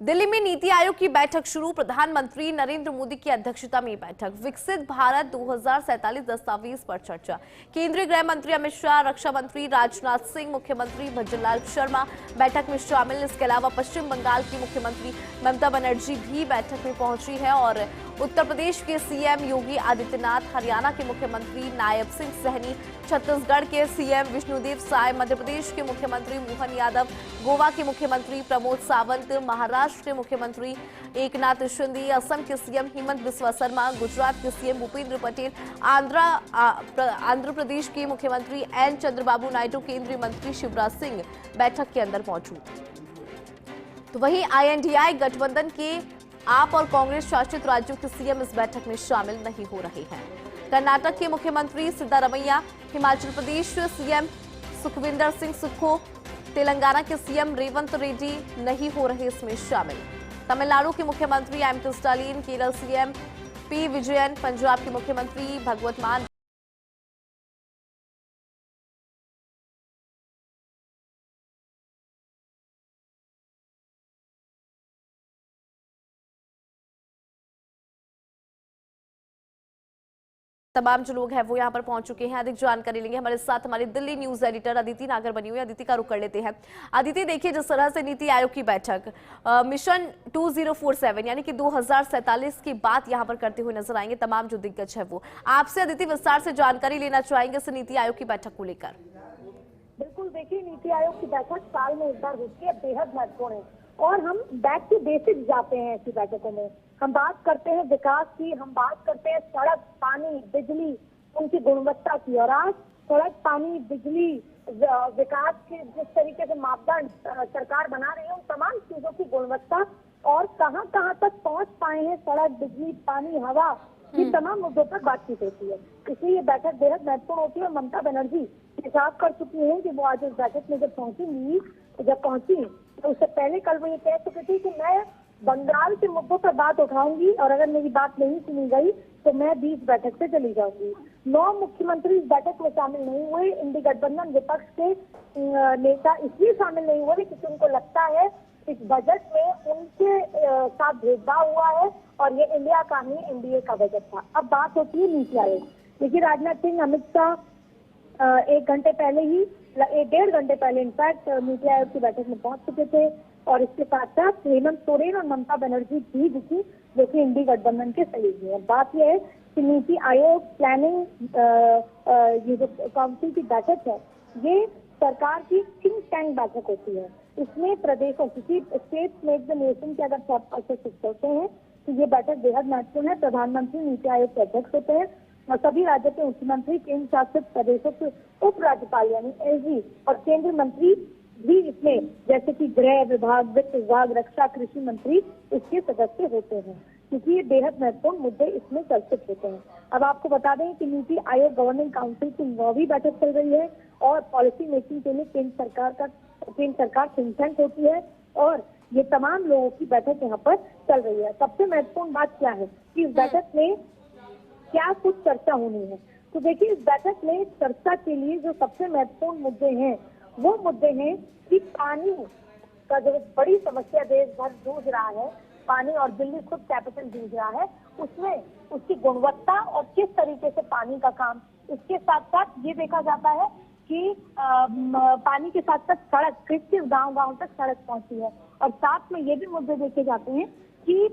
दिल्ली में नीति आयोग की बैठक शुरू। प्रधानमंत्री नरेंद्र मोदी की अध्यक्षता में बैठक। विकसित भारत 2047 दस्तावेज पर चर्चा। केंद्रीय गृह मंत्री अमित शाह, रक्षा मंत्री राजनाथ सिंह, मुख्यमंत्री भजनलाल शर्मा बैठक में शामिल। इसके अलावा पश्चिम बंगाल की मुख्यमंत्री ममता बनर्जी भी बैठक में पहुंची है और उत्तर प्रदेश के सीएम योगी आदित्यनाथ, हरियाणा के मुख्यमंत्री नायब सिंह सैनी, छत्तीसगढ़ के सीएम विष्णुदेव साय, मध्य प्रदेश के मुख्यमंत्री मोहन यादव, गोवा के मुख्यमंत्री प्रमोद सावंत, महाराष्ट्र के मुख्यमंत्री एकनाथ शिंदे, असम के सीएम हेमंत बिस्वा शर्मा, गुजरात के सीएम भूपेंद्र पटेल, आंध्र प्रदेश के मुख्यमंत्री एन चंद्रबाबू नायडू, केंद्रीय मंत्री शिवराज सिंह बैठक के अंदर मौजूद। तो वहीं आईएनडीआई गठबंधन के आप और कांग्रेस शासित राज्यों के सीएम इस बैठक में शामिल नहीं हो रहे हैं। कर्नाटक के मुख्यमंत्री सिद्धारमैया, हिमाचल प्रदेश सीएम सुखविंदर सिंह सुक्खू, तेलंगाना के सीएम रेवंत रेड्डी नहीं हो रहे इसमें शामिल। तमिलनाडु के मुख्यमंत्री MK. Stalin, Kerala CM P. Vijayan, Punjab के मुख्यमंत्री भगवत मान तमाम जो लोग हैं वो यहाँ पर पहुंच चुके हैं। अधिक जानकारी लेंगे हमारे साथ हमारी दिल्ली न्यूज एडिटर अदिति नागर बनी हुई है। अदिति का रुख कर लेते हैं। अदिति, देखिए जिस तरह से नीति आयोग की बैठक मिशन 2047 यानी कि 2047 की बात यहाँ पर करते हुए नजर आएंगे तमाम जो दिग्गज है वो। आपसे अदिति विस्तार से जानकारी लेना चाहेंगे इस नीति आयोग की बैठक को लेकर। बिल्कुल, देखिए नीति आयोग की बैठक साल में एक बार होती है, बेहद महत्वपूर्ण है और हम बैक टू बेसिक्स जाते हैं ऐसी बैठकों में। हम बात करते हैं विकास की, हम बात करते हैं सड़क, पानी, बिजली, उनकी गुणवत्ता की। और आज सड़क, पानी, बिजली, विकास के जिस तरीके से मापदंड सरकार बना रही है, उन तमाम चीजों की गुणवत्ता और कहां कहां तक पहुंच पाए हैं सड़क, बिजली, पानी, हवा, ये तमाम मुद्दों पर बातचीत होती है। इसलिए ये बैठक बेहद महत्वपूर्ण होती है। ममता बनर्जी हिसाब कर चुकी हैं कि वो आज इस बैठक में जब पहुंची तो उससे पहले कल वो ये कह चुकी थी कि मैं बंगाल के मुद्दों पर बात उठाऊंगी और अगर मेरी बात नहीं सुनी गई तो मैं बीच बैठक से चली जाऊंगी। 9 मुख्यमंत्री इस बैठक में शामिल नहीं हुए। इंडी गठबंधन विपक्ष के नेता इसलिए शामिल नहीं हुए क्योंकि उनको लगता है इस बजट में उनके साथ भेदभाव हुआ है और ये इंडिया का नहीं, एनडीए का बजट था। अब बात होती है नीति आयोग। देखिए, राजनाथ सिंह, अमित शाह 1 घंटे पहले ही, 1.5 घंटे पहले इनफैक्ट नीति आयोग की बैठक में पहुंच चुके थे और इसके साथ साथ हेमंत सोरेन और ममता बनर्जी भी दिखी जो कि इंडी गठबंधन के सहयोगी हैं। बात यह है कि नीति आयोग प्लानिंग ये जो काउंसिल की बैठक है, ये सरकार की थिंक टैंक बैठक होती है। इसमें प्रदेशों की स्टेट मेक द नेशन के अगर होते हैं तो ये बैठक बेहद महत्वपूर्ण है। प्रधानमंत्री नीति आयोग के अध्यक्ष होते हैं और सभी राज्यों के मुख्यमंत्री, केंद्र शासित प्रदेशों के उप राज्यपाल यानी एसजी और केंद्रीय मंत्री भी इसमें, जैसे कि गृह विभाग, वित्त विभाग, रक्षा, कृषि मंत्री इसके सदस्य होते हैं क्योंकि ये बेहद महत्वपूर्ण मुद्दे इसमें चर्चित होते हैं। अब आपको बता दें कि नीति आयोग गवर्निंग काउंसिल की 9वीं बैठक चल रही है और पॉलिसी मेकिंग के लिए केंद्र सरकार थिंक टैंक होती है और ये तमाम लोगों की बैठक यहाँ पर चल रही है। सबसे महत्वपूर्ण बात क्या है कि इस बैठक में क्या कुछ चर्चा होनी है। तो देखिए, इस बैठक में चर्चा के लिए जो सबसे महत्वपूर्ण मुद्दे हैं वो मुद्दे हैं कि पानी का जो बड़ी समस्या देश भर जूझ रहा है, पानी, और दिल्ली खुद कैपिटल जूझ रहा है, उसमें उसकी गुणवत्ता और किस तरीके से पानी का काम। इसके साथ साथ ये देखा जाता है कि पानी के साथ साथ सड़क, किस गांव तक सड़क पहुंची है और साथ में ये भी मुद्दे देखे जाते हैं कि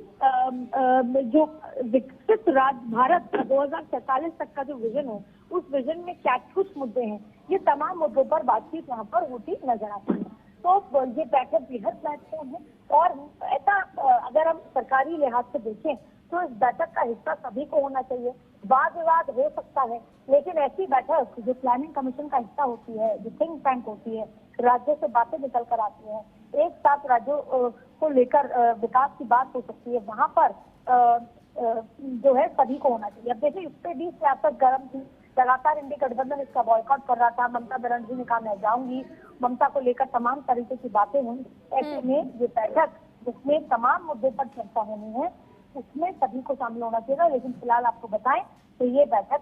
जो विकसित राज्य भारत 2047 तक का जो विजन है, उस विजन में क्या कुछ मुद्दे हैं, ये तमाम मुद्दों पर बातचीत यहाँ पर होती नजर आती है। तो ये बैठक बेहद महत्वपूर्ण है और ऐसा अगर हम सरकारी लिहाज से देखें तो इस बैठक का हिस्सा सभी को होना चाहिए। वाद विवाद हो सकता है लेकिन ऐसी बैठक जो प्लानिंग कमीशन का हिस्सा होती है, जो थिंक टैंक होती है, राज्यों से बातें निकल कर आती हैं, एक साथ राज्यों को लेकर विकास की बात हो सकती है, वहां पर जो है सभी को होना चाहिए। अब देखिए, इस पे भी सियासत गर्म थी, लगातार इंडी गठबंधन इसका बॉयकॉट कर रहा था। ममता बनर्जी ने कहा मैं जाऊंगी, ममता को लेकर तमाम तरीके की बातें हुई। ऐसे में ये बैठक जिसमें तमाम मुद्दों पर चर्चा होनी है उसमें सभी को शामिल होना चाहिए। लेकिन फिलहाल आपको बताएं तो ये बैठक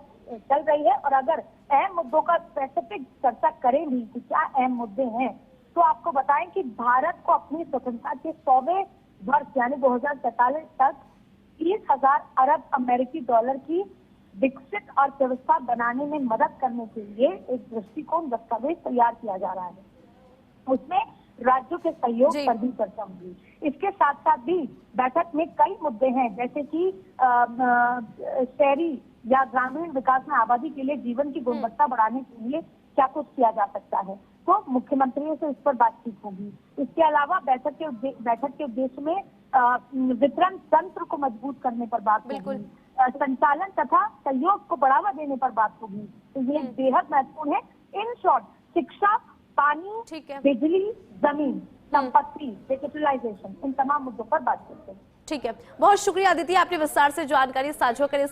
चल रही है और अगर अहम मुद्दों का स्पेसिफिक चर्चा करें भी कि क्या अहम मुद्दे हैं तो आपको बताएं कि भारत को अपनी स्वतंत्रता के 100वें वर्ष यानी 2047 तक 30,000 अरब अमेरिकी डॉलर की विकसित अर्थव्यवस्था बनाने में मदद करने के लिए एक दृष्टिकोण दस्तावेज तैयार किया जा रहा है। उसमें राज्यों के सहयोग पर भी चर्चा होगी। इसके साथ साथ भी बैठक में कई मुद्दे हैं, जैसे कि शहरी या ग्रामीण विकास में आबादी के लिए जीवन की गुणवत्ता बढ़ाने के लिए क्या कुछ किया जा सकता है, तो मुख्यमंत्रियों से इस पर बातचीत होगी। इसके अलावा बैठक के उद्देश्य में वितरण तंत्र को मजबूत करने पर बात होगी, संचालन तथा सहयोग को बढ़ावा देने पर बात होगी। तो ये बेहद महत्वपूर्ण है। इन शॉर्ट, शिक्षा, पानी, बिजली, जमीन, संपत्ति, डिजिटलाइजेशन, इन तमाम मुद्दों पर बात करते हैं। ठीक है, बहुत शुक्रिया अदिति, आपने विस्तार से जानकारी साझा करी।